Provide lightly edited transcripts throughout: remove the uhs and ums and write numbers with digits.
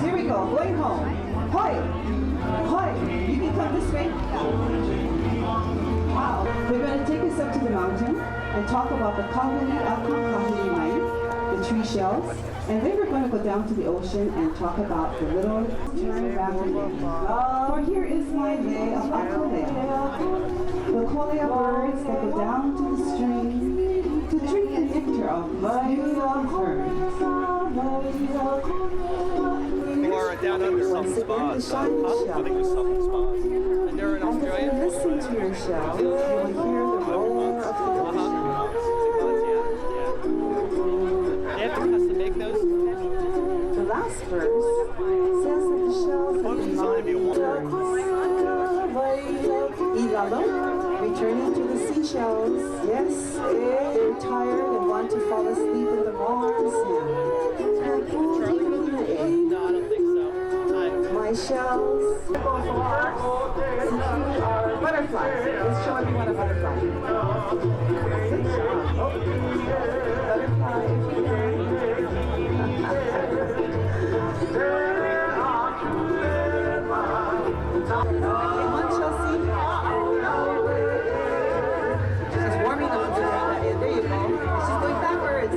Here we go, going home. Hoi! Hoi! You can come this way. Wow. We're going to take us up to the mountain and talk about the Kahuli mine, the tree shells, and then we're going to go down to the ocean and talk about the little turn rapidly. For here is my lay of Akolea. The kolea birds that go down to the stream to drink the nectar of beautiful birds. Or down under some spas. I think there's some spas. And they're in Australia. And if you listen to your shells, you will hear the roar of the ocean. They have to custom make those? The last verse says that the shells have been Ilalo, returning to the seashells. Yes, they're tired and want to fall asleep in the warm sand. No, I don't think so. My shells. Butterfly. Let's show everyone a butterfly. Good job. Oh. Butterfly, if you can. Anyone, Chelsea? She's warming up to that. There you go. She's going backwards.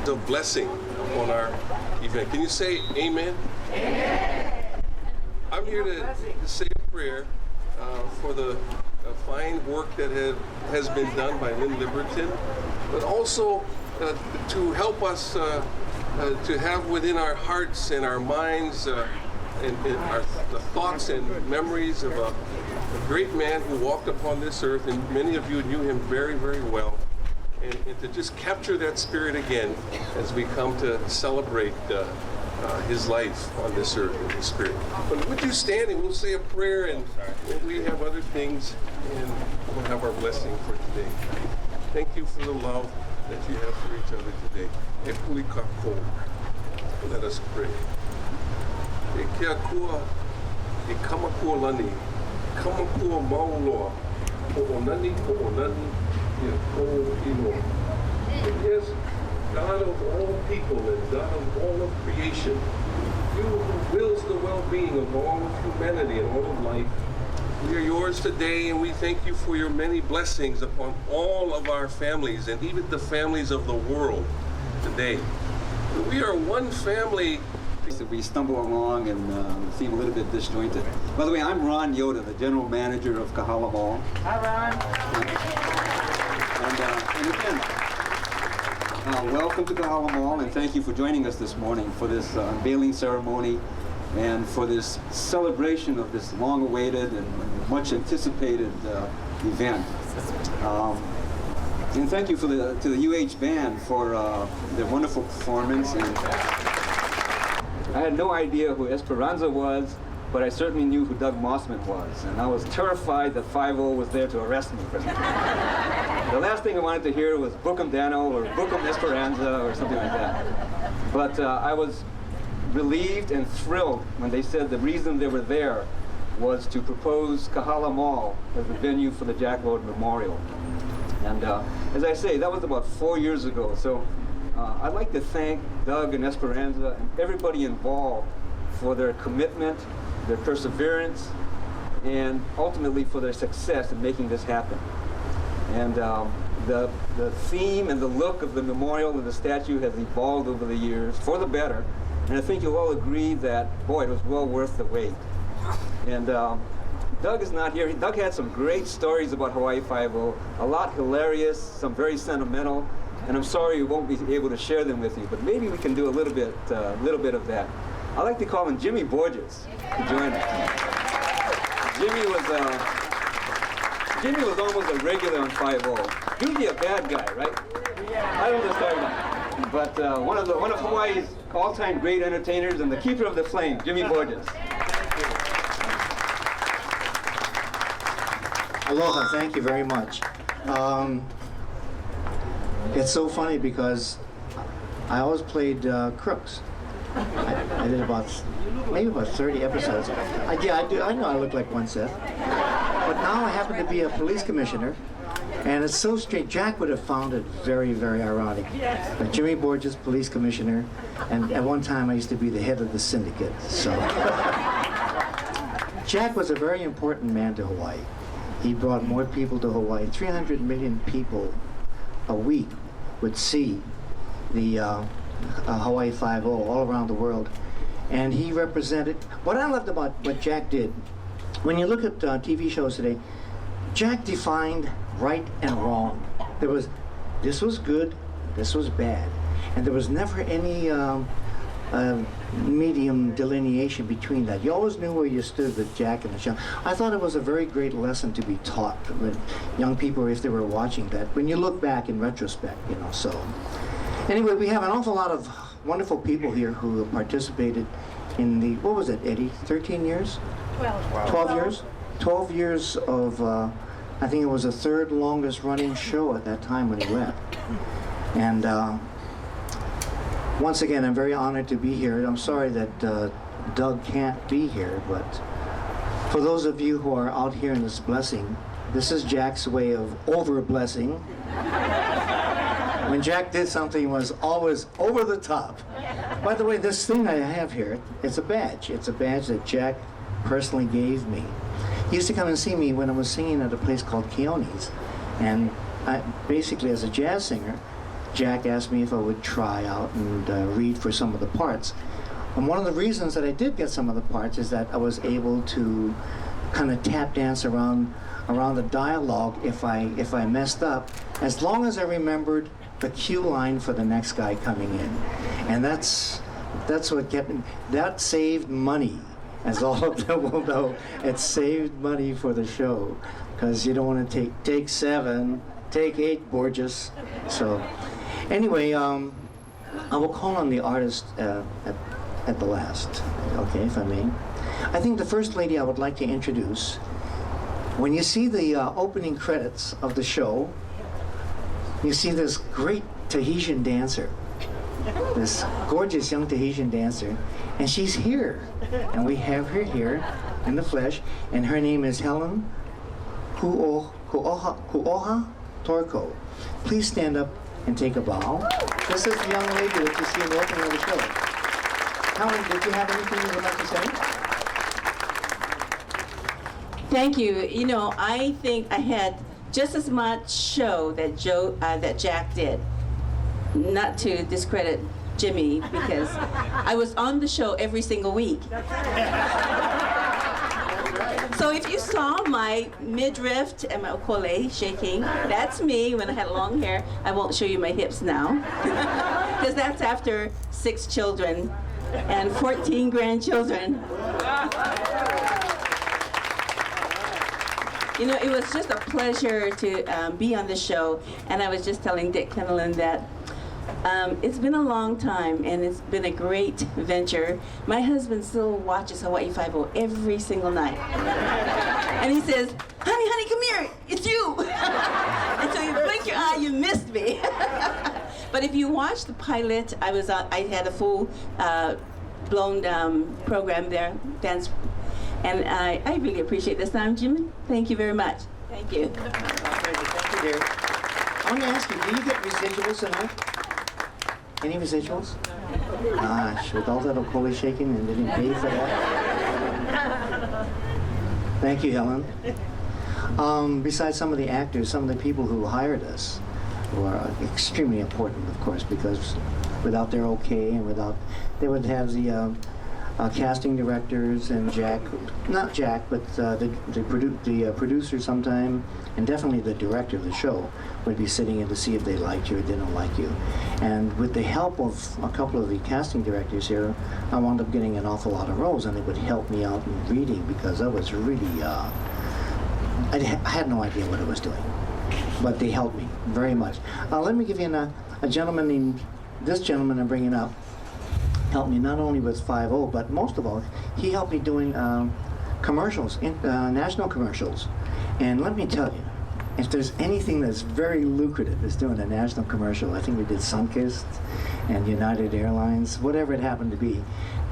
A blessing upon our event. Can you say amen? Amen. I'm here to say a prayer for the fine work that has been done by Lynn Liberton, but also to help us to have within our hearts and our minds the thoughts and memories of a great man who walked upon this earth, and many of you knew him very, very well. And to just capture that spirit again as we come to celebrate his life on this earth in his spirit. But would you stand and we'll say a prayer, and we have other things, and we'll have our blessing for today. Thank you for the love that you have for each other today. Let us pray. Yes, God of all people and God of all of creation, you who wills the well-being of all of humanity and all of life, we are yours today, and we thank you for your many blessings upon all of our families and even the families of the world today. We are one family. We stumble along and seem a little bit disjointed. By the way, I'm Ron Yoda, the general manager of Kahala Mall. Hi, Ron. And again, welcome to Kahala Mall, and thank you for joining us this morning for this unveiling ceremony and for this celebration of this long-awaited and much anticipated event. And thank you to the UH band for their wonderful performance. And I had no idea who Esperanza was, but I certainly knew who Doug Mossman was. And I was terrified that 5-0 was there to arrest me for that. The last thing I wanted to hear was Book 'em Dano or Book 'em Esperanza or something like that. But I was relieved and thrilled when they said the reason they were there was to propose Kahala Mall as the venue for the Jack Lord Memorial. And as I say, that was about 4 years ago. So I'd like to thank Doug and Esperanza and everybody involved for their commitment, their perseverance, and ultimately for their success in making this happen. And the theme and the look of the memorial and the statue has evolved over the years for the better. And I think you'll all agree that, boy, it was well worth the wait. And Doug is not here. Doug had some great stories about Hawaii 5-0, a lot hilarious, some very sentimental, and I'm sorry we won't be able to share them with you, but maybe we can do a little bit of that. I'd like to call on Jimmy Borges to join us. Jimmy was almost a regular on 5-0. Usually a bad guy, right? I don't understand that. But one of Hawaii's all-time great entertainers and the keeper of the flame, Jimmy Borges. Aloha, thank you very much. It's so funny because I always played crooks. I did maybe about 30 episodes. I know I look like one Seth. But now I happen to be a police commissioner, and it's so strange. Jack would have found it very, very ironic. But Jimmy Borges, police commissioner, and at one time I used to be the head of the syndicate. So Jack was a very important man to Hawaii. He brought more people to Hawaii. 300 million people a week would see the Hawaii 5-0 all around the world. And he represented, what I loved about what Jack did, when you look at TV shows today, Jack defined right and wrong. This was good, this was bad. And there was never any medium delineation between that. You always knew where you stood with Jack in the show. I thought it was a very great lesson to be taught with young people if they were watching that. When you look back in retrospect, you know, so. Anyway, we have an awful lot of wonderful people here who have participated in the, what was it, Eddie, 13 years? 12 years? 12 years of, I think it was the third longest running show at that time when he left. And once again, I'm very honored to be here. I'm sorry that Doug can't be here, but for those of you who are out here in this blessing, this is Jack's way of over-blessing. When Jack did something, it was always over the top. By the way, this thing I have here, it's a badge. It's a badge that Jack personally gave me. He used to come and see me when I was singing at a place called Keone's. And basically, as a jazz singer, Jack asked me if I would try out and read for some of the parts. And one of the reasons that I did get some of the parts is that I was able to kind of tap dance around the dialogue if I messed up, as long as I remembered the cue line for the next guy coming in. And that's what kept me, that saved money, as all of them will know. It saved money for the show, because you don't want to take 7, take 8, Borges. So anyway, I will call on the artist at the last, okay, if I may. I think the first lady I would like to introduce, when you see the opening credits of the show, you see this great Tahitian dancer, this gorgeous young Tahitian dancer, and she's here. And we have her here in the flesh, and her name is Helen Kuoha Torko. Please stand up and take a bow. This is the young lady that you see in the opening of the show. Helen, did you have anything you would like to say? Thank you. You know, I think I had just as much show that Jack did. Not to discredit Jimmy, because I was on the show every single week. So if you saw my midriff and my okole shaking, that's me when I had long hair. I won't show you my hips now, because that's after 6 children and 14 grandchildren. You know, it was just a pleasure to be on the show, and I was just telling Dick Kendallin that it's been a long time, and it's been a great venture. My husband still watches Hawaii Five-0 every single night. And he says, honey, come here, it's you. And so you blink your eye, you missed me. But if you watch the pilot, I had a full blown program there, dance. And I really appreciate this time, Jimmy. Thank you very much. Thank you. Thank you, dear. I want to ask you, do you get residuals tonight? Any residuals? Gosh, with all that okoli shaking and didn't pay for that. Thank you, Helen. Besides some of the actors, some of the people who hired us, who are extremely important, of course, because without their okay and without, they would have the casting directors and Jack, not Jack, but the producer sometime, and definitely the director of the show would be sitting in to see if they liked you or didn't like you. And with the help of a couple of the casting directors here, I wound up getting an awful lot of roles, and they would help me out in reading because I was really, I had no idea what I was doing, but they helped me very much. Let me give you a gentleman named, this gentleman I'm bringing up, helped me not only with 5-0, but most of all, he helped me doing commercials, national commercials. And let me tell you, if there's anything that's very lucrative is doing a national commercial, I think we did Sunkist and United Airlines, whatever it happened to be.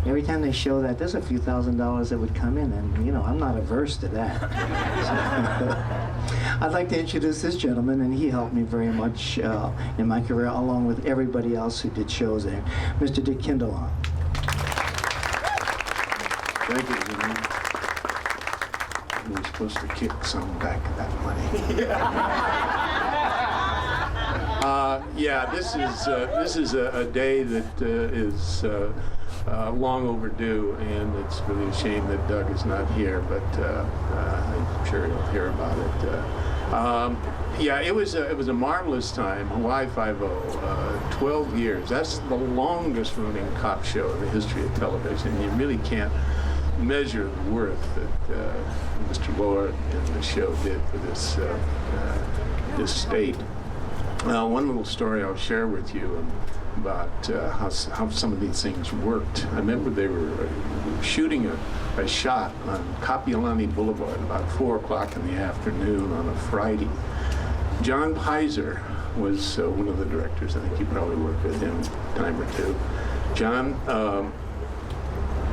Every time they show that, there's a few $1,000s that would come in, and you know, I'm not averse to that. I'd like to introduce this gentleman, and he helped me very much in my career, along with everybody else who did shows there. Mr. Dick Kendallin. Thank you, Jimmy. We were supposed to kick some back of that money. Yeah, this is a day that is long overdue, and it's really a shame that Doug is not here, but I'm sure he'll hear about it. Yeah, it was a marvelous time. Hawaii Five-0, 12 years. That's the longest running cop show in the history of television. You really can't measure the worth that Mr. Lord and the show did for this state. One little story I'll share with you about how some of these things worked. I remember they were shooting a shot on Kapiolani Boulevard about 4 o'clock in the afternoon on a Friday. John Pizer was one of the directors. I think you probably worked with him a time or two. John,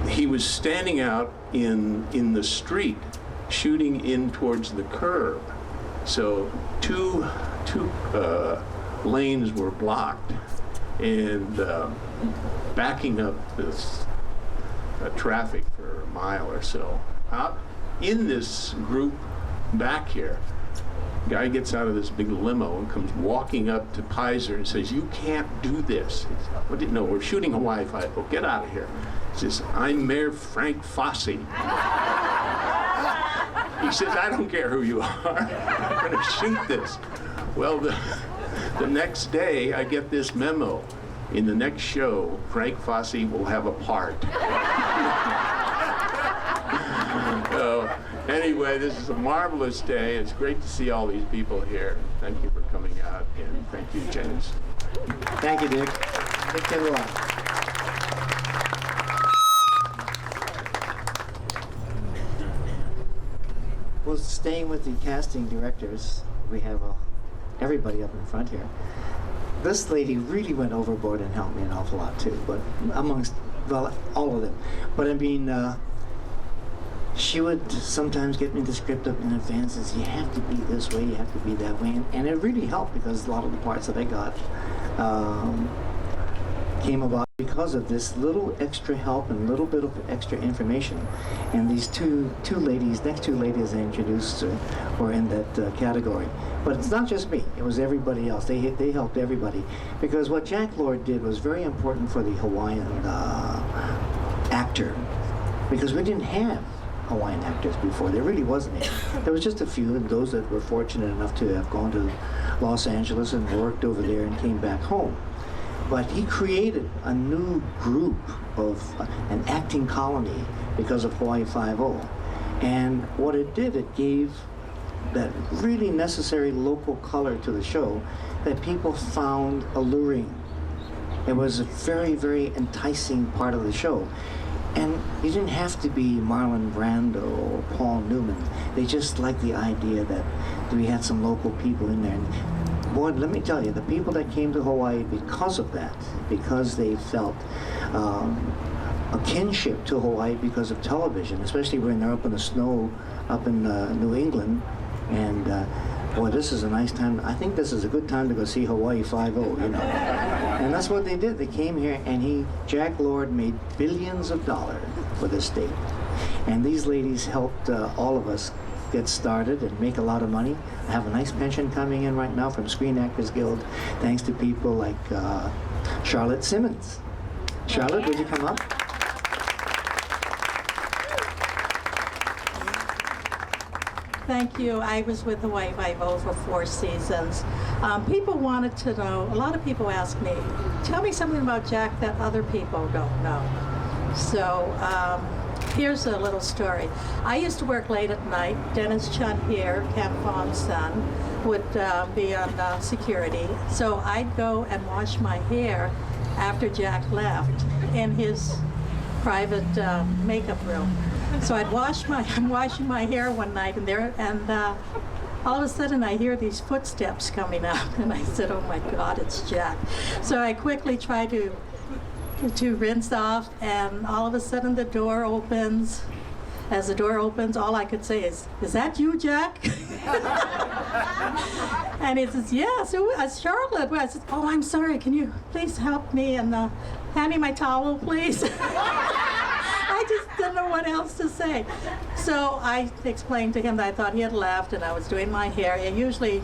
he was standing out in the street shooting in towards the curb. So two lanes were blocked, and backing up this traffic for a mile or so. Out in this group back here, guy gets out of this big limo and comes walking up to Pizer and says, "You can't do this." No, we're shooting Hawaii Five-0. Get out of here. He says, "I'm Mayor Frank Fosse." He says, "I don't care who you are. I'm going to shoot this." Well, the next day, I get this memo. In the next show, Frank Fosse will have a part. Anyway, this is a marvelous day. It's great to see all these people here. Thank you for coming out, and thank you, James. Thank you, Dick. Dick Kendallin. Well, staying with the casting directors, we have everybody up in front here. This lady really went overboard and helped me an awful lot too, but amongst, well, all of them. But I mean, she would sometimes get me the script up in advance and say, "You have to be this way, you have to be that way," and it really helped because a lot of the parts that I got came about because of this little extra help and a little bit of extra information. And these two ladies, next two ladies I introduced were in that category. But it's not just me, it was everybody else. They helped everybody. Because what Jack Lord did was very important for the Hawaiian actor. Because we didn't have Hawaiian actors before. There really wasn't any. There was just a few, and those that were fortunate enough to have gone to Los Angeles and worked over there and came back home. But he created a new group of an acting colony because of Hawaii Five-0. And what it did, it gave that really necessary local color to the show that people found alluring. It was a very, very enticing part of the show. And you didn't have to be Marlon Brando or Paul Newman. They just liked the idea that we had some local people in there. And boy, let me tell you, the people that came to Hawaii because of that, because they felt a kinship to Hawaii because of television, especially when they're up in the snow, up in New England. And boy, this is a nice time. I think this is a good time to go see Hawaii 5-0, you know. And that's what they did. They came here, and Jack Lord made billions of dollars for the state. And these ladies helped all of us get started and make a lot of money. I have a nice pension coming in right now from Screen Actors Guild, thanks to people like Charlotte Simmons. Charlotte, would you come up? Thank you. I was with Hawaii 5-0 for 4 seasons. People wanted to know, a lot of people ask me, tell me something about Jack that other people don't know. So here's a little story. I used to work late at night. Dennis Chun here, Cam Fong's son, would be on security. So I'd go and wash my hair after Jack left in his private makeup room. So I'm washing my hair one night, and all of a sudden I hear these footsteps coming up, and I said, "Oh my God, it's Jack!" So I quickly try to rinse off, and all of a sudden the door opens. As the door opens, all I could say is that you, Jack?" And he says, "Yes, it's Charlotte." I said, "Oh, I'm sorry. Can you please help me and hand me my towel, please?" I just didn't know what else to say. So I explained to him that I thought he had left and I was doing my hair. I usually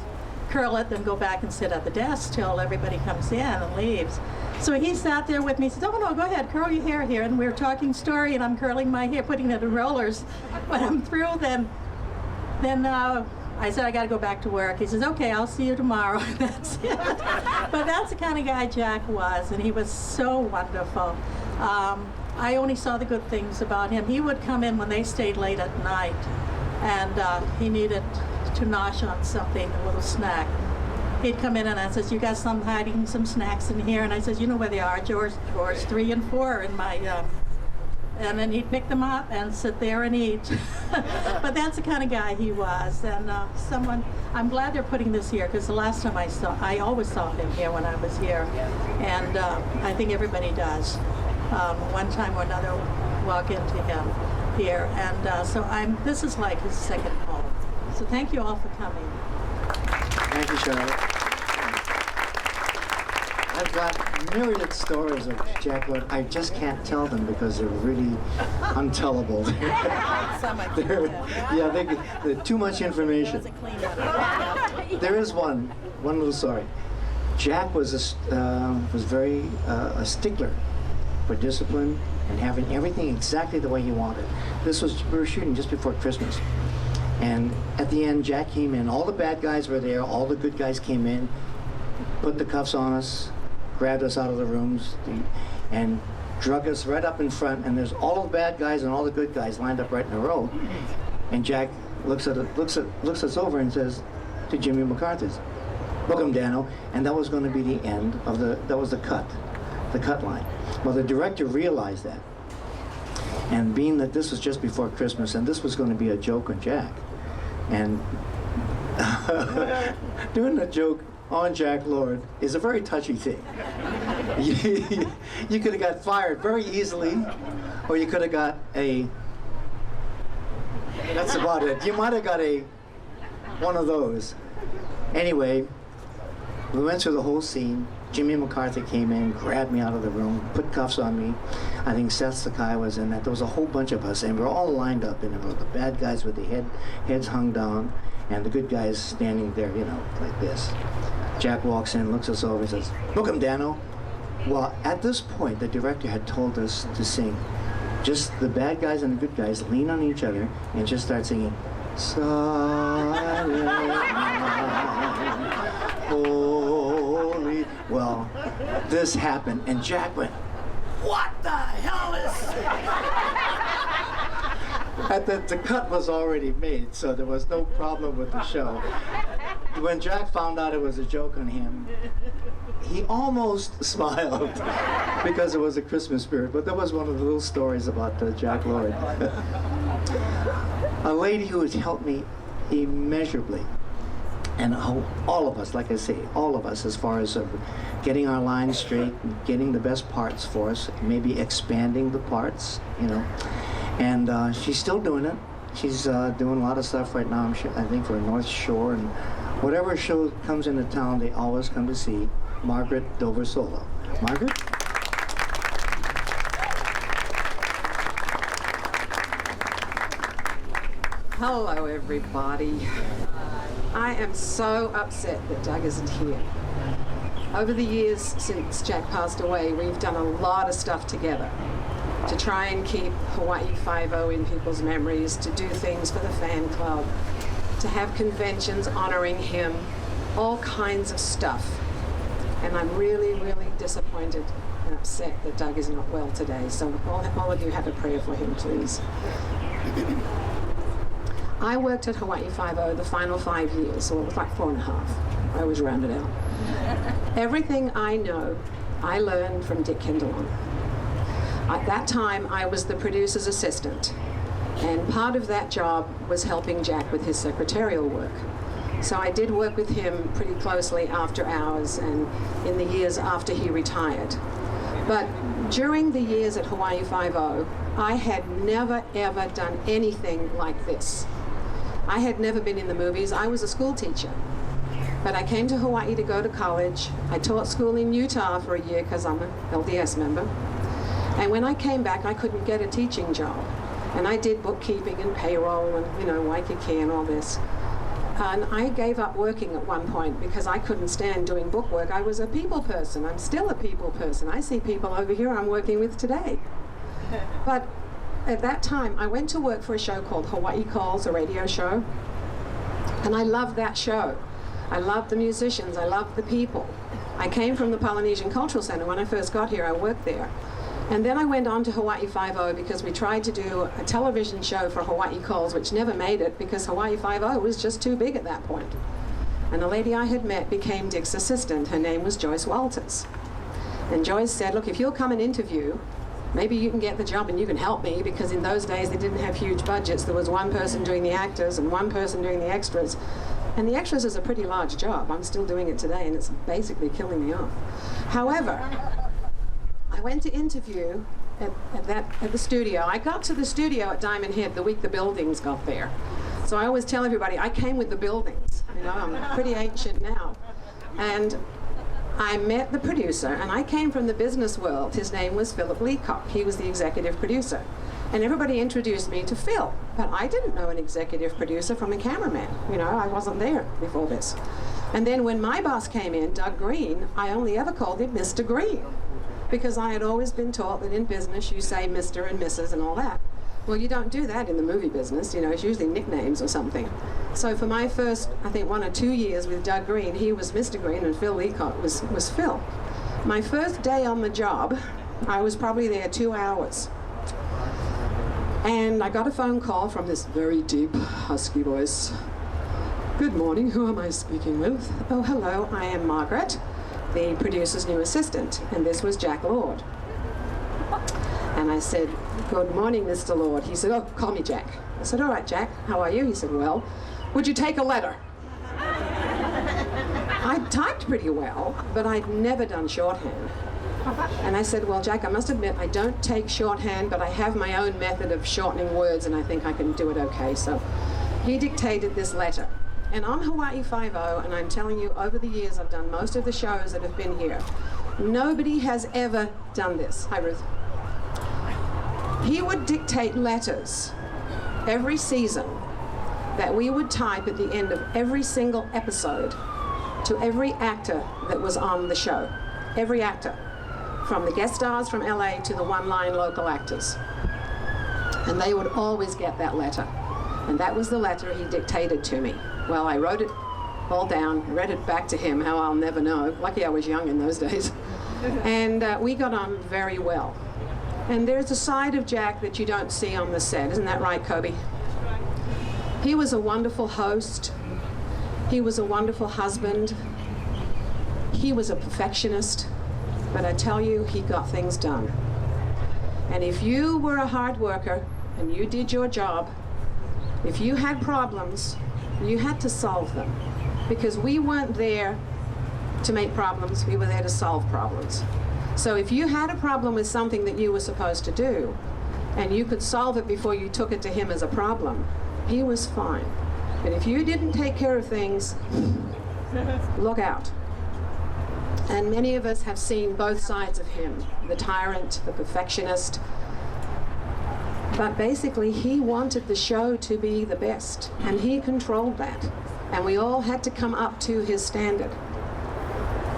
curl it, then go back and sit at the desk till everybody comes in and leaves. So he sat there with me. He said, "Oh no, go ahead, curl your hair here." And we were talking story, and I'm curling my hair, putting it in rollers. When I'm through, then I said, "I got to go back to work." He says, "Okay, I'll see you tomorrow." That's it. But that's the kind of guy Jack was, and he was so wonderful. I only saw the good things about him. He would come in when they stayed late at night, and he needed to nosh on something, a little snack. He'd come in and I says, "You got some hiding some snacks in here?" And I says, "You know where they are, drawers 3 and 4 in my," and then he'd pick them up and sit there and eat. But that's the kind of guy he was. And I'm glad they're putting this here, because the last time I always saw him here when I was here. And I think everybody does. One time or another walk into him here. And so this is like his second home. So thank you all for coming. Thank you, Charlotte. I've got myriad stories of Jack Lord. I just can't tell them because they're really untellable. They're too much information. There is one little story. Jack was very a stickler for discipline and having everything exactly the way he wanted. We were shooting just before Christmas. And at the end, Jack came in. All the bad guys were there. All the good guys came in, put the cuffs on us, grabbed us out of the rooms, and drug us right up in front. And there's all the bad guys and all the good guys lined up right in a row. And Jack looks us over and says to Jimmy McCarthy, "Book him, Dano." And that was going to be the end of that was the cut line. Well, the director realized that. And being that this was just before Christmas and this was going to be a joke on Jack, and doing a joke on Jack Lord is a very touchy thing. You could have got fired very easily, or you could have got that's about it. You might have got one of those. Anyway, we went through the whole scene. Jimmy McCarthy came in, grabbed me out of the room, put cuffs on me. I think Seth Sakai was in that. There was a whole bunch of us, and we're all lined up in a row. The bad guys with the heads hung down, and the good guys standing there, like this. Jack walks in, looks us over, and says, "Book him, Dano." Well, at this point, the director had told us to sing. Just the bad guys and the good guys lean on each other and just start singing, "Silent Night, Holy." Well, this happened, and Jack went, "What the hell is..." The cut was already made, so there was no problem with the show. When Jack found out it was a joke on him, he almost smiled because it was a Christmas spirit, but that was one of the little stories about Jack Lord. A lady who has helped me immeasurably, and all of us, like I say, all of us, as far as getting our lines straight, getting the best parts for us, maybe expanding the parts, you know. And she's still doing it. She's doing a lot of stuff right now, I think, for North Shore, and whatever show comes into town, they always come to see Margaret Dover Solo. Margaret? Hello, everybody. I am so upset that Doug isn't here. Over the years since Jack passed away, we've done a lot of stuff together to try and keep Hawaii 5-0 in people's memories, to do things for the fan club, to have conventions honoring him, all kinds of stuff. And I'm really, really disappointed and upset that Doug is not well today. So all of you have a prayer for him, please. I worked at Hawaii 5-0 the final 5 years, so it was like 4.5. I always round it out. Everything I know, I learned from Dick Kindelon. At that time, I was the producer's assistant, and part of that job was helping Jack with his secretarial work. So I did work with him pretty closely after hours and in the years after he retired. But during the years at Hawaii 5-0, I had never, ever done anything like this. I had never been in the movies. I was a school teacher. But I came to Hawaii to go to college. I taught school in Utah for a year because I'm an LDS member. And when I came back, I couldn't get a teaching job. And I did bookkeeping and payroll and, you know, Waikiki and all this. And I gave up working at one point because I couldn't stand doing book work. I was a people person. I'm still a people person. I see people over here I'm working with today. But at that time, I went to work for a show called Hawaii Calls, a radio show. And I loved that show. I loved the musicians. I loved the people. I came from the Polynesian Cultural Center. When I first got here, I worked there. And then I went on to Hawaii 5-0 because we tried to do a television show for Hawaii Calls, which never made it because Hawaii 5-0 was just too big at that point. And the lady I had met became Dick's assistant. Her name was Joyce Walters. And Joyce said, look, if you'll come and interview, maybe you can get the job and you can help me, because in those days they didn't have huge budgets. There was one person doing the actors and one person doing the extras. And the extras is a pretty large job. I'm still doing it today and it's basically killing me off. However, I went to interview at the studio. I got to the studio at Diamond Head the week the buildings got there. So I always tell everybody, I came with the buildings. You know, I'm pretty ancient now. And I met the producer, and I came from the business world. His name was Philip Leacock. He was the executive producer. And everybody introduced me to Phil, but I didn't know an executive producer from a cameraman. You know, I wasn't there before this. And then when my boss came in, Doug Green, I only ever called him Mr. Green, because I had always been taught that in business you say Mr. and Mrs. and all that. Well, you don't do that in the movie business. You know, it's usually nicknames or something. So for my first, I think, 1 or 2 years with Doug Green, he was Mr. Green and Phil Leacock was Phil. My first day on the job, I was probably there 2 hours. And I got a phone call from this very deep, husky voice. Good morning, who am I speaking with? Oh, hello, I am Margaret, the producer's new assistant, and this was Jack Lord. And I said, good morning, Mr. Lord. He said, oh, call me Jack. I said, all right, Jack, how are you? He said, well, would you take a letter? I typed pretty well, but I'd never done shorthand. And I said, well, Jack, I must admit, I don't take shorthand, but I have my own method of shortening words, and I think I can do it okay. So he dictated this letter. And on Hawaii 5-0, and I'm telling you, over the years, I've done most of the shows that have been here. Nobody has ever done this. Hi, Ruth. He would dictate letters every season that we would type at the end of every single episode to every actor that was on the show. Every actor. From the guest stars from LA to the one-line local actors. And they would always get that letter. And that was the letter he dictated to me. Well, I wrote it all down, read it back to him, how I'll never know. Lucky I was young in those days. And we got on very well. And there's a side of Jack that you don't see on the set. Isn't that right, Kobe? He was a wonderful host. He was a wonderful husband. He was a perfectionist. But I tell you, he got things done. And if you were a hard worker and you did your job, if you had problems, you had to solve them. Because we weren't there to make problems, we were there to solve problems. So if you had a problem with something that you were supposed to do, and you could solve it before you took it to him as a problem, he was fine. But if you didn't take care of things, look out. And many of us have seen both sides of him, the tyrant, the perfectionist. But basically, he wanted the show to be the best, and he controlled that. And we all had to come up to his standard.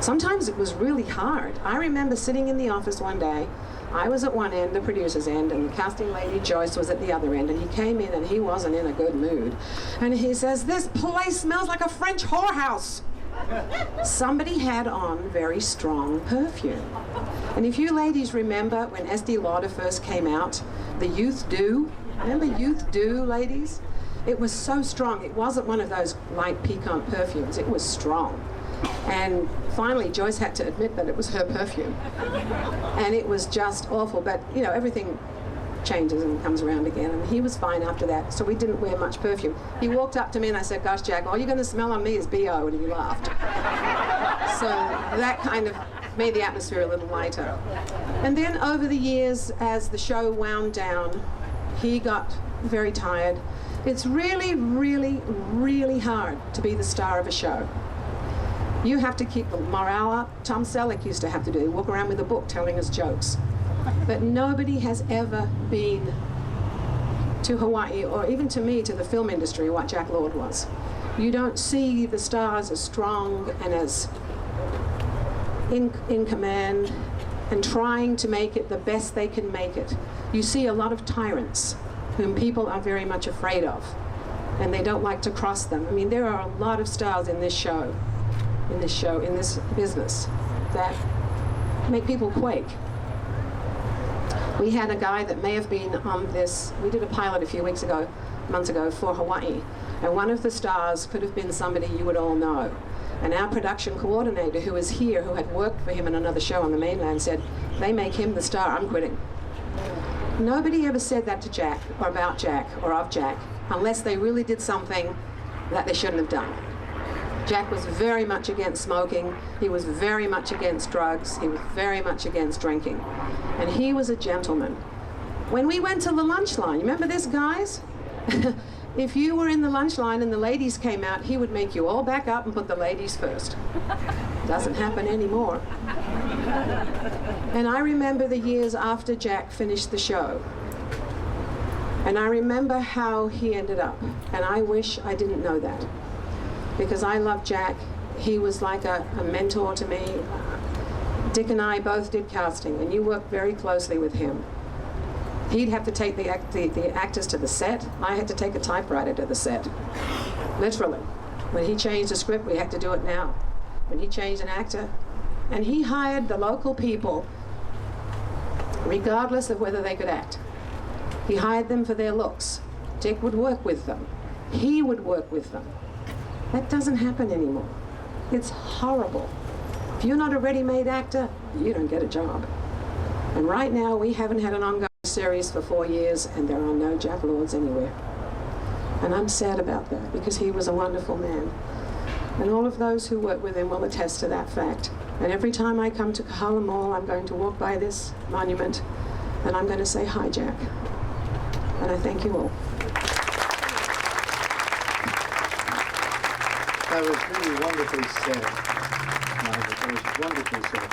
Sometimes it was really hard. I remember sitting in the office one day. I was at one end, the producer's end, and the casting lady, Joyce, was at the other end, and he came in and he wasn't in a good mood. And he says, "This place smells like a French whorehouse." Somebody had on very strong perfume. And if you ladies remember when Estee Lauder first came out, the Youth Dew, remember Youth Dew, ladies? It was so strong. It wasn't one of those light piquant perfumes. It was strong. And finally, Joyce had to admit that it was her perfume. And it was just awful. But, you know, everything changes and comes around again. And he was fine after that, so we didn't wear much perfume. He walked up to me and I said, "Gosh, Jack, all you're going to smell on me is B.O." And he laughed. So that kind of made the atmosphere a little lighter. And then over the years, as the show wound down, he got very tired. It's really, really, really hard to be the star of a show. You have to keep the morale up. Tom Selleck used to have to do it. Walk around with a book telling us jokes. But nobody has ever been to Hawaii, or even to me, to the film industry, what Jack Lord was. You don't see the stars as strong and as in command and trying to make it the best they can make it. You see a lot of tyrants whom people are very much afraid of, and they don't like to cross them. I mean, there are a lot of stars in this show, in this business, that make people quake. We had a guy that may have been on this, we did a pilot a few months ago for Hawaii, and one of the stars could have been somebody you would all know. And our production coordinator, who was here, who had worked for him in another show on the mainland, said, "They make him the star, I'm quitting." Nobody ever said that to Jack, or about Jack, or of Jack, unless they really did something that they shouldn't have done. Jack was very much against smoking. He was very much against drugs. He was very much against drinking. And he was a gentleman. When we went to the lunch line, you remember this, guys? If you were in the lunch line and the ladies came out, he would make you all back up and put the ladies first. Doesn't happen anymore. And I remember the years after Jack finished the show. And I remember how he ended up. And I wish I didn't know that. Because I love Jack. He was like a mentor to me. Dick and I both did casting, and you worked very closely with him. He'd have to take the actors to the set. I had to take a typewriter to the set. Literally. When he changed the script, we had to do it now. When he changed an actor, and he hired the local people, regardless of whether they could act. He hired them for their looks. Dick would work with them. He would work with them. That doesn't happen anymore. It's horrible. If you're not a ready-made actor, you don't get a job. And right now, we haven't had an ongoing series for 4 years, and there are no Jack Lords anywhere. And I'm sad about that, because he was a wonderful man. And all of those who work with him will attest to that fact. And every time I come to Kahala Mall, I'm going to walk by this monument, and I'm going to say, "Hi, Jack." And I thank you all. That was really wonderfully said. That was wonderfully said.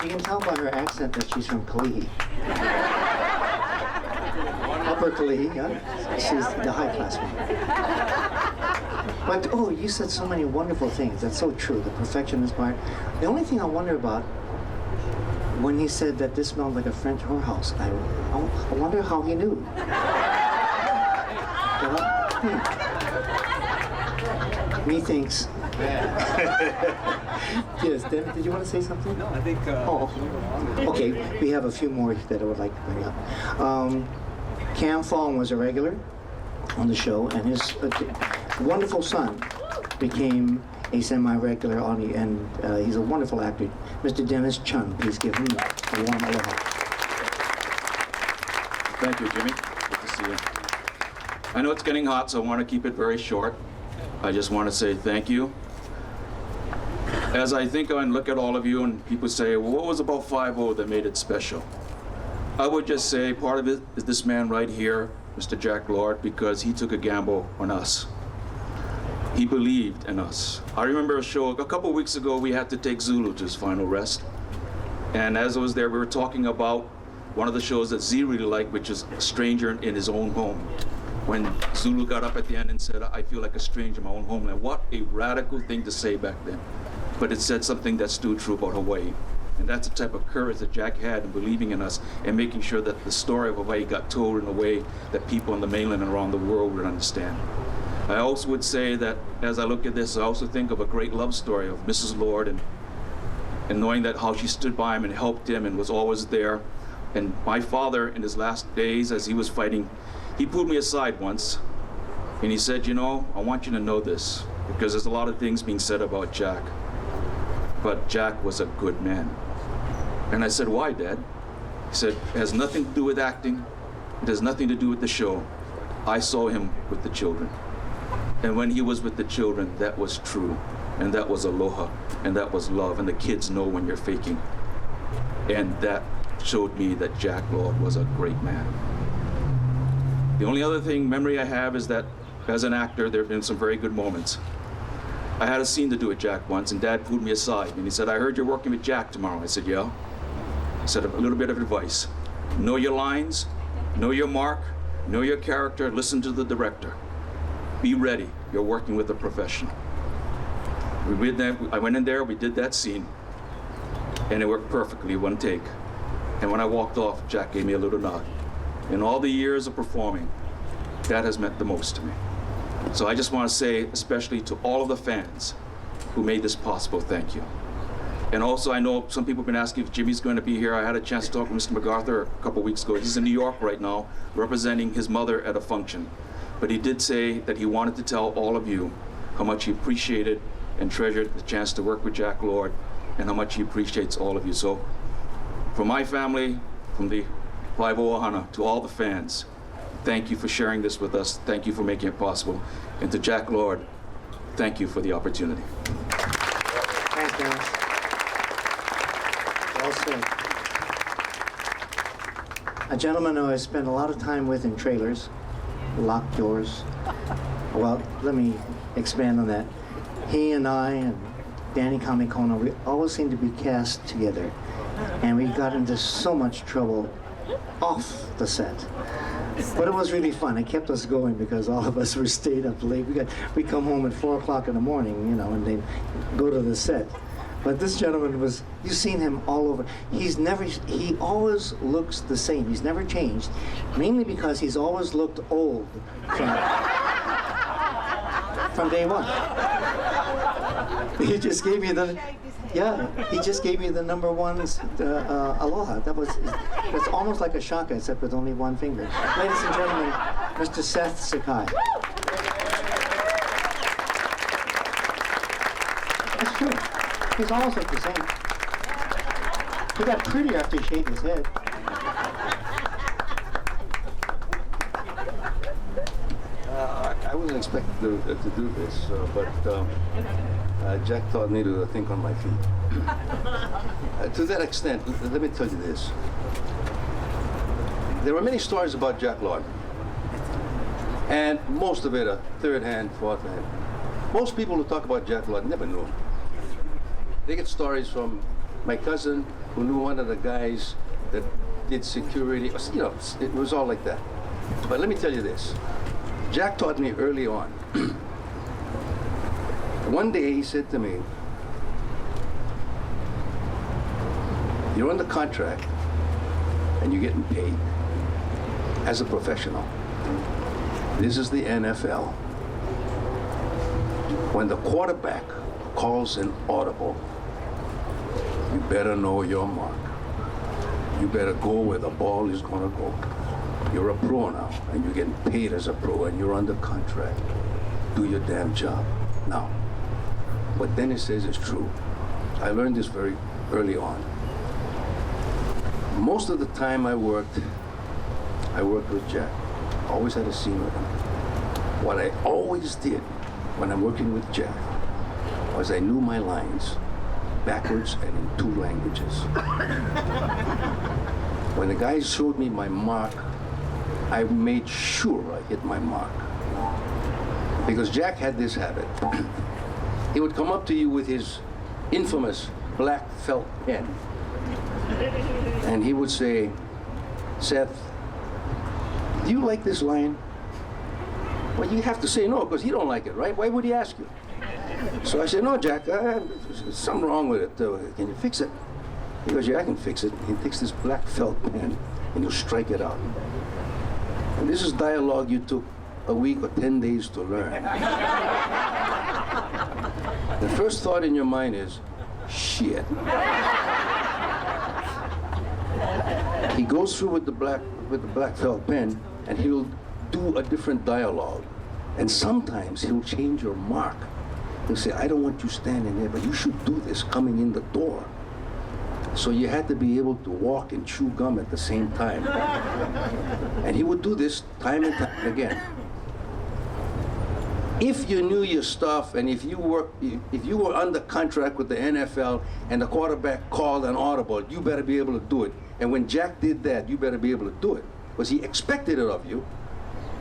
You can tell by her accent that she's from Kalihi. Upper Kalihi, yeah? She's the high-class one. But, oh, you said so many wonderful things. That's so true, the perfectionist part. The only thing I wonder about, when he said that this smelled like a French whorehouse, I wonder how he knew. Methinks Yes, Dennis, did you want to say something? No, I think. Okay, we have a few more that I would like to bring up. Cam Fong was a regular on the show, and his wonderful son became a semi-regular on the, and he's a wonderful actor. Mr. Dennis Chun, please give him a warm aloha. Thank you, Jimmy. Good to see you. I know it's getting hot, so I want to keep it very short. I just want to say thank you. As I think and look at all of you, and people say, well, what was about 5-0 that made it special? I would just say part of it is this man right here, Mr. Jack Lord, because he took a gamble on us. He believed in us. I remember a show a couple of weeks ago, we had to take Zulu to his final rest. And as I was there, we were talking about one of the shows that Z really liked, which is A Stranger in His Own Home. When Zulu got up at the end and said, I feel like a stranger in my own homeland. What a radical thing to say back then. But it said something that stood true about Hawaii. And that's the type of courage that Jack had in believing in us and making sure that the story of Hawaii got told in a way that people on the mainland and around the world would understand. I also would say that as I look at this, I also think of a great love story of Mrs. Lord and knowing that how she stood by him and helped him and was always there. And my father, in his last days, as he was fighting, he pulled me aside once and he said, you know, I want you to know this because there's a lot of things being said about Jack. But Jack was a good man. And I said, why, Dad? He said, it has nothing to do with acting. It has nothing to do with the show. I saw him with the children. And when he was with the children, that was true. And that was aloha. And that was love. And the kids know when you're faking. And that showed me that Jack Lord was a great man. The only other memory I have is that as an actor, there have been some very good moments. I had a scene to do with Jack once, and Dad pulled me aside, and he said, I heard you're working with Jack tomorrow. I said, yeah. He said, a little bit of advice. Know your lines, know your mark, know your character, listen to the director. Be ready, you're working with a professional. I went in there, we did that scene, and it worked perfectly, one take. And when I walked off, Jack gave me a little nod. In all the years of performing, that has meant the most to me. So I just want to say, especially to all of the fans who made this possible, thank you. And also, I know some people have been asking if Jimmy's going to be here. I had a chance to talk with Mr. MacArthur a couple weeks ago. He's in New York right now, representing his mother at a function. But he did say that he wanted to tell all of you how much he appreciated and treasured the chance to work with Jack Lord and how much he appreciates all of you. So from my family, from the 5-0 Ohana, to all the fans, thank you for sharing this with us. Thank you for making it possible. And to Jack Lord, thank you for the opportunity. Thanks, Dennis. Well said. A gentleman who I spent a lot of time with in trailers, locked doors. Well, let me expand on that. He and I and Danny Kamikona, we always seemed to be cast together. And we got into so much trouble off the set. But it was really fun. It kept us going because all of us were stayed up late. We come home at 4 o'clock in the morning, you know, and then go to the set. But this gentleman was, you've seen him all over. He always looks the same. He's never changed, mainly because he's always looked old from day one. He just gave me he just gave me the number one aloha. It's almost like a shaka, except with only one finger. Ladies and gentlemen, Mr. Seth Sakai. That's true. He's almost like the same. He got prettier after he shaved his head. I wasn't expecting to do this, but Jack taught me to think on my feet. To that extent, let me tell you this. There are many stories about Jack Lord, and most of it are third-hand, fourth-hand. Most people who talk about Jack Lord never knew him. They get stories from my cousin who knew one of the guys that did security. You know, it was all like that. But let me tell you this. Jack taught me early on. One day he said to me, you're under contract and you're getting paid as a professional. This is the NFL. When the quarterback calls an audible, you better know your mark. You better go where the ball is gonna go. You're a pro now, and you're getting paid as a pro, and you're under contract. Do your damn job. Now, what Dennis says is true. I learned this very early on. Most of the time I worked with Jack. Always had a scene with him. What I always did when I'm working with Jack was I knew my lines backwards and in 2 languages. When the guys showed me my mark, I made sure I hit my mark. Because Jack had this habit. He would come up to you with his infamous black felt pen. And he would say, Seth, do you like this line? Well, you have to say no, because he don't like it, right? Why would he ask you? So I said, no, Jack, there's something wrong with it. Can you fix it? He goes, yeah, I can fix it. He takes this black felt pen, and he'll strike it out. And this is dialogue you took a week or 10 days to learn. The first thought in your mind is, shit. He goes through with the black felt pen, and he'll do a different dialogue. And sometimes he'll change your mark. He'll say, I don't want you standing there, but you should do this coming in the door. So you had to be able to walk and chew gum at the same time. And he would do this time and time again. If you knew your stuff, and if you were under contract with the NFL and the quarterback called an audible, you better be able to do it. And when Jack did that, you better be able to do it. Because he expected it of you.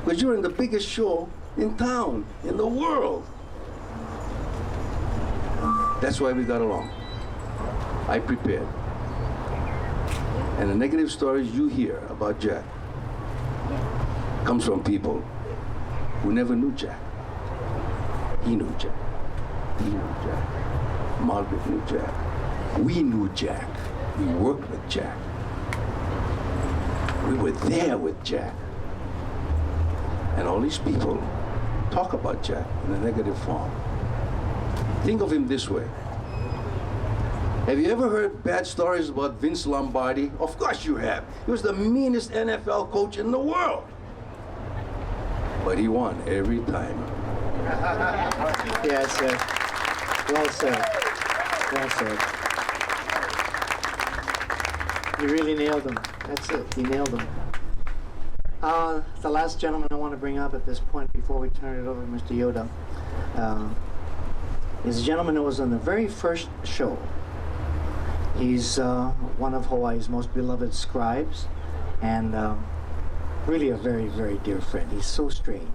Because you're in the biggest show in town, in the world. That's why we got along. I prepared. And the negative stories you hear about Jack comes from people who never knew Jack. He knew Jack. He knew Jack. Margaret knew Jack. We knew Jack. We worked with Jack. We were there with Jack. And all these people talk about Jack in a negative form. Think of him this way. Have you ever heard bad stories about Vince Lombardi? Of course you have. He was the meanest NFL coach in the world. But he won every time. Yes, sir. Well said. Well said. You really nailed them. That's it. You nailed them. The last gentleman I want to bring up at this point before we turn it over to Mr. Yoda is a gentleman who was on the very first show. He's one of Hawaii's most beloved scribes, and really a very, very dear friend. He's so strange.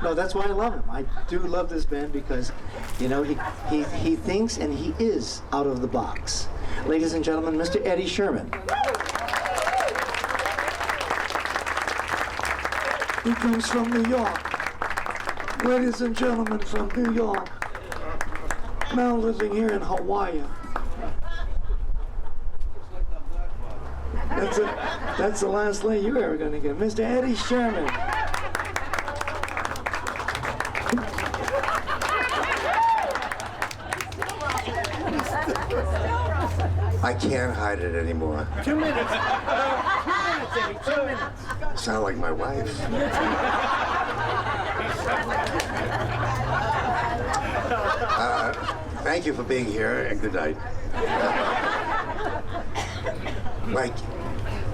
No, that's why I love him. I do love this man because, you know, he thinks and he is out of the box. Ladies and gentlemen, Mr. Eddie Sherman. He comes from New York. Ladies and gentlemen from New York. Now living here in Hawaii. That's the last lane you're ever going to get. Mr. Eddie Sherman. I can't hide it anymore. 2 minutes. 2 minutes, Eddie. 2 minutes. Sound like my wife. Thank you for being here, and good night. Like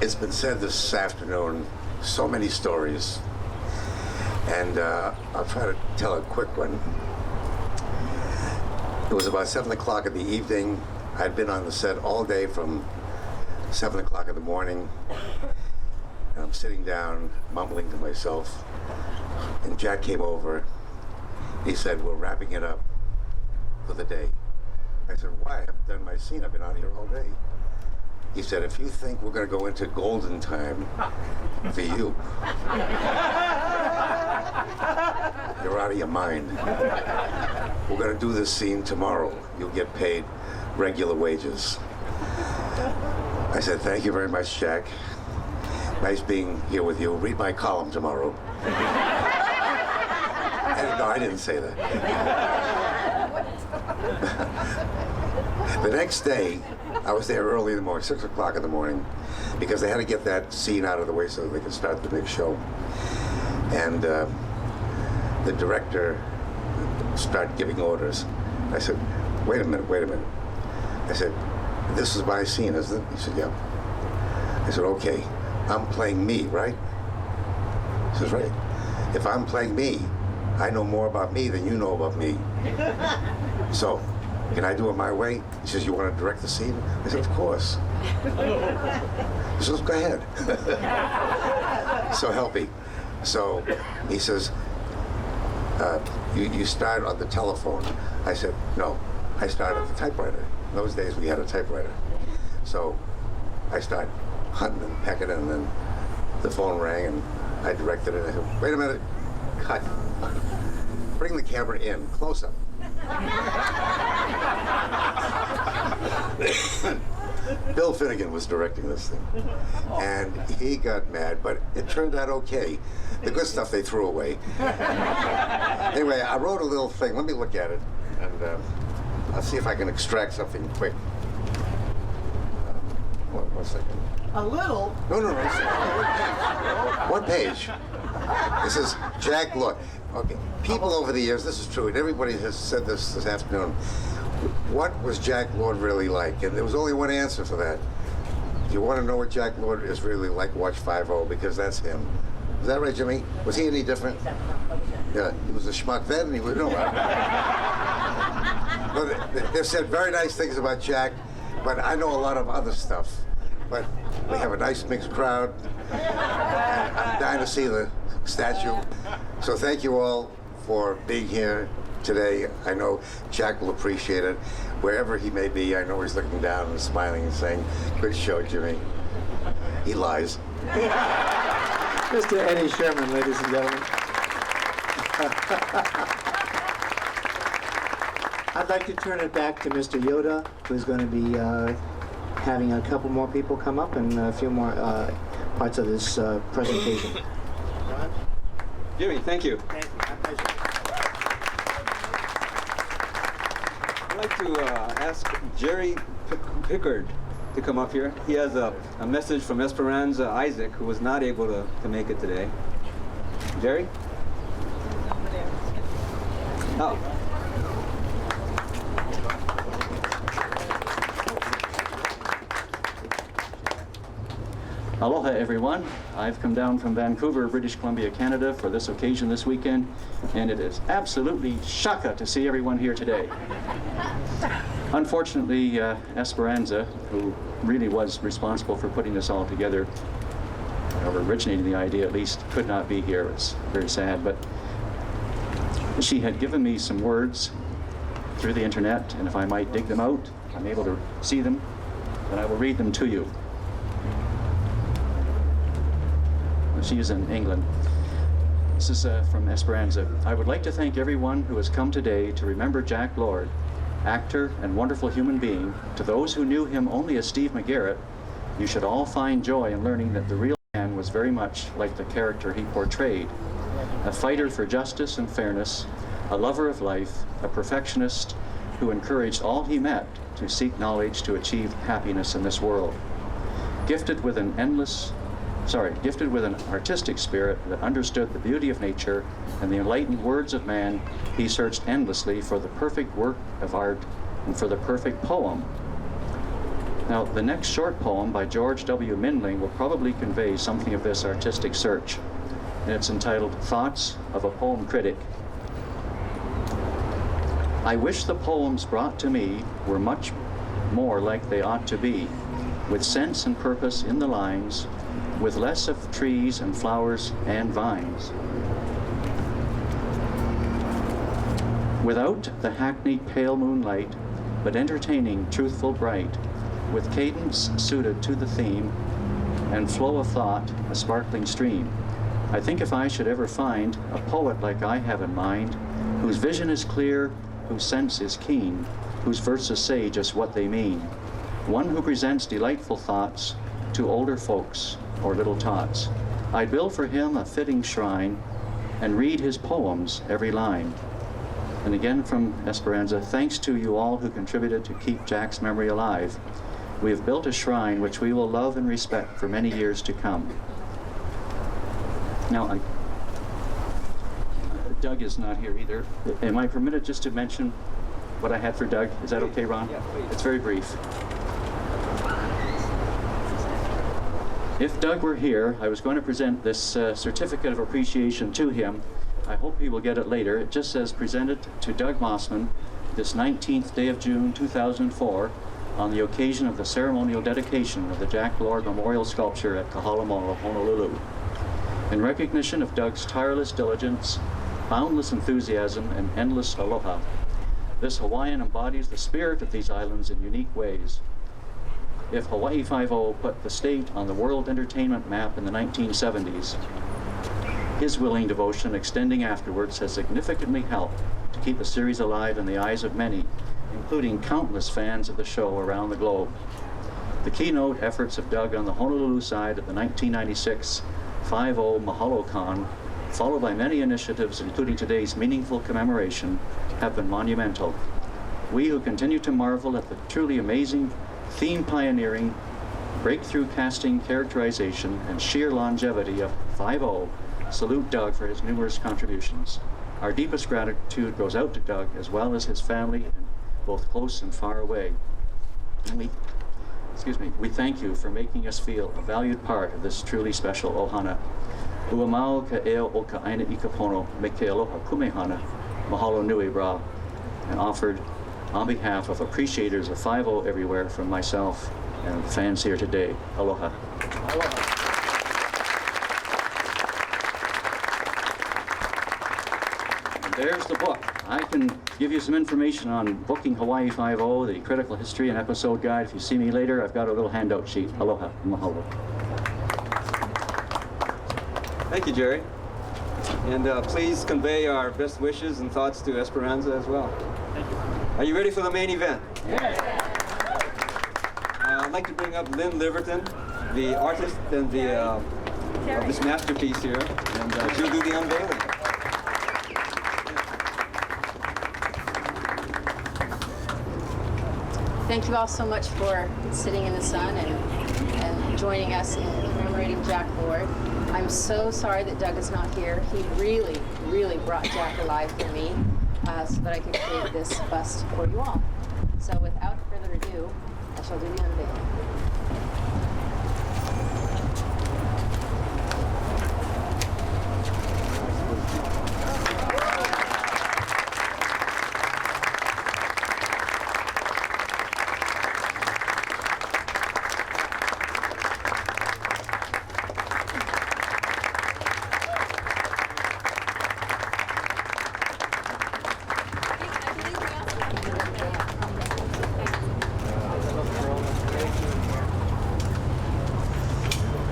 it's been said this afternoon, so many stories, and I'll try to tell a quick one. It was about 7 o'clock in the evening. I'd been on the set all day from 7 o'clock in the morning, and I'm sitting down, mumbling to myself, and Jack came over. He said, "We're wrapping it up for the day." I said, "Why? I haven't done my scene. I've been out here all day." He said, "If you think we're going to go into golden time for you, you're out of your mind. We're going to do this scene tomorrow. You'll get paid regular wages." I said, "Thank you very much, Jack. Nice being here with you. Read my column tomorrow." No, I didn't say that. The next day, I was there early in the morning, 6 o'clock in the morning, because they had to get that scene out of the way so they could start the big show. And the director started giving orders. I said, wait a minute. I said, this is my scene, isn't it? He said, yeah. I said, okay, I'm playing me, right? He says, right. If I'm playing me, I know more about me than you know about me. So, can I do it my way? He says, you want to direct the scene? I said, of course. He says, go ahead. So help me. So he says, you start on the telephone. I said, no, I started at the typewriter. In those days we had a typewriter. So I started hunting and pecking, and then the phone rang and I directed it. I said, wait a minute, cut. Bring the camera in, close up. Bill Finnegan was directing this thing, and he got mad, but it turned out okay. The good stuff they threw away. Anyway, I wrote a little thing. Let me look at it, and I'll see if I can extract something quick. One second. A little? No. One page. This is Jack Lord. Okay, people over the years, this is true, and everybody has said this afternoon. What was Jack Lord really like? And there was only one answer for that. If you want to know what Jack Lord is really like, watch 5-0, because that's him. Is that right, Jimmy? Was he any different? Yeah, he was a schmuck then, and he was, they've said very nice things about Jack, but I know a lot of other stuff. But we have a nice mixed crowd. I'm dying to see the statue. So thank you all for being here today. I know Jack will appreciate it. Wherever he may be, I know he's looking down and smiling and saying, good show, Jimmy. He lies. Mr. Eddie Sherman, ladies and gentlemen. I'd like to turn it back to Mr. Yoda, who's going to be having a couple more people come up and a few more parts of this presentation. Jimmy, thank you. Thank you. My pleasure. I'd like to ask Jerry Pickard to come up here. He has a message from Esperanza Isaac, who was not able to make it today. Jerry? Oh. Aloha everyone. I've come down from Vancouver, British Columbia, Canada for this occasion this weekend, and it is absolutely shaka to see everyone here today. Unfortunately, Esperanza, who really was responsible for putting this all together, or originating the idea at least, could not be here. It's very sad, but she had given me some words through the internet, and if I might dig them out, I'm able to see them, then I will read them to you. She is in England. This is from Esperanza. I would like to thank everyone who has come today to remember Jack Lord, actor and wonderful human being. To those who knew him only as Steve McGarrett, you should all find joy in learning that the real man was very much like the character he portrayed. A fighter for justice and fairness, a lover of life, a perfectionist who encouraged all he met to seek knowledge to achieve happiness in this world. Gifted with an artistic spirit that understood the beauty of nature and the enlightened words of man, he searched endlessly for the perfect work of art and for the perfect poem. Now, the next short poem by George W. Mindling will probably convey something of this artistic search, and it's entitled Thoughts of a Poem Critic. I wish the poems brought to me were much more like they ought to be, with sense and purpose in the lines, with less of trees and flowers and vines. Without the hackneyed pale moonlight, but entertaining, truthful, bright, with cadence suited to the theme, and flow of thought, a sparkling stream. I think if I should ever find a poet like I have in mind, whose vision is clear, whose sense is keen, whose verses say just what they mean, one who presents delightful thoughts to older folks or little tots, I'd build for him a fitting shrine and read his poems every line. And again from Esperanza, thanks to you all who contributed to keep Jack's memory alive. We have built a shrine which we will love and respect for many years to come. Now, Doug is not here either. Am I permitted just to mention what I had for Doug? Is that okay, Ron? Yeah, please. It's very brief. If Doug were here, I was going to present this certificate of appreciation to him. I hope he will get it later. It just says, presented to Doug Mossman this 19th day of June 2004 on the occasion of the ceremonial dedication of the Jack Lord Memorial Sculpture at Kahala Mall, Honolulu. In recognition of Doug's tireless diligence, boundless enthusiasm, and endless aloha, this Hawaiian embodies the spirit of these islands in unique ways. If Hawaii 5-0 put the state on the world entertainment map in the 1970s, his willing devotion extending afterwards has significantly helped to keep the series alive in the eyes of many, including countless fans of the show around the globe. The keynote efforts of Doug on the Honolulu side of the 1996 5-0 MahaloCon, followed by many initiatives including today's meaningful commemoration, have been monumental. We who continue to marvel at the truly amazing theme pioneering, breakthrough casting characterization, and sheer longevity of 5-0 salute Doug for his numerous contributions. Our deepest gratitude goes out to Doug as well as his family, both close and far away. And we thank you for making us feel a valued part of this truly special ohana. Ua mau ka eo o ka aina i ka pono me ke aloha kumehana, mahalo nui bra, and offered on behalf of appreciators of 5-0 everywhere from myself and fans here today. Aloha. Aloha. There's the book. I can give you some information on booking Hawaii 5-0, the critical history and episode guide. If you see me later, I've got a little handout sheet. Aloha. Mahalo. Thank you, Jerry. And please convey our best wishes and thoughts to Esperanza as well. Thank you. Are you ready for the main event? Yes. I'd like to bring up Lynn Liverton, the artist and the of this masterpiece here, and she'll do the unveiling. Thank you all so much for sitting in the sun and joining us in commemorating Jack Lord. I'm so sorry that Doug is not here. He really, really brought Jack alive for me so that I could create this bust for you all. So without further ado, I shall do the unveiling.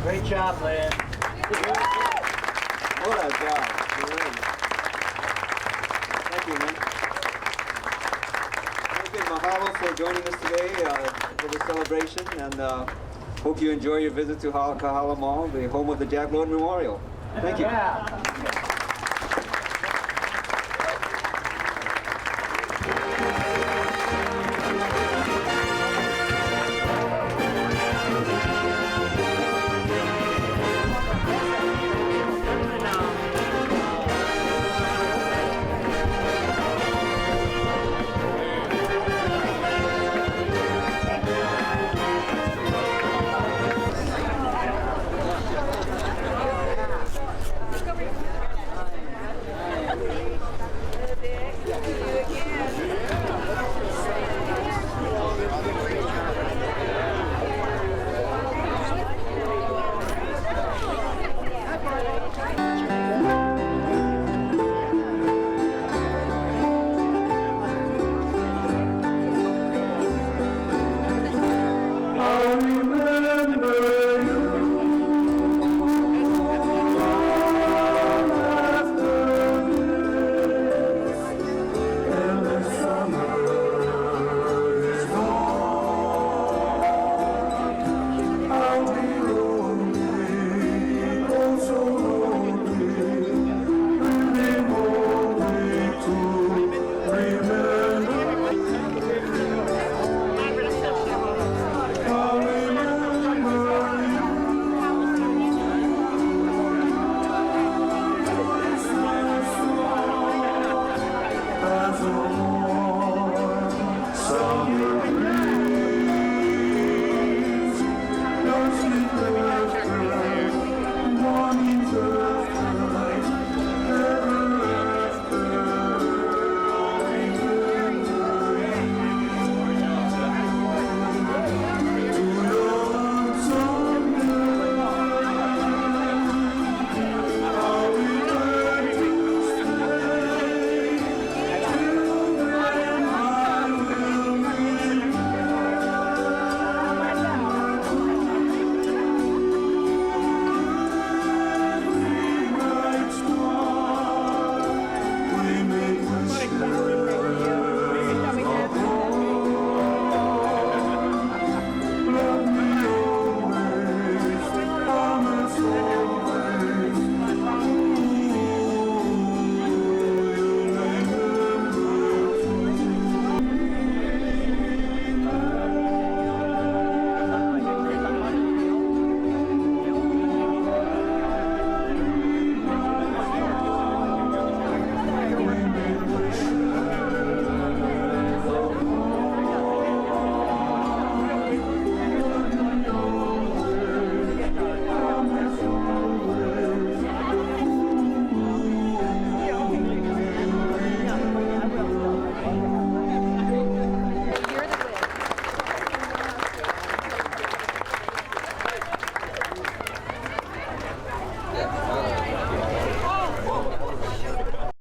Great job, Lynn. What a job. Great. Thank you, Lynn. Okay, mahalo for joining us today for the celebration, and hope you enjoy your visit to Kahala Mall, the home of the Jack Lord Memorial. Thank you. Yeah.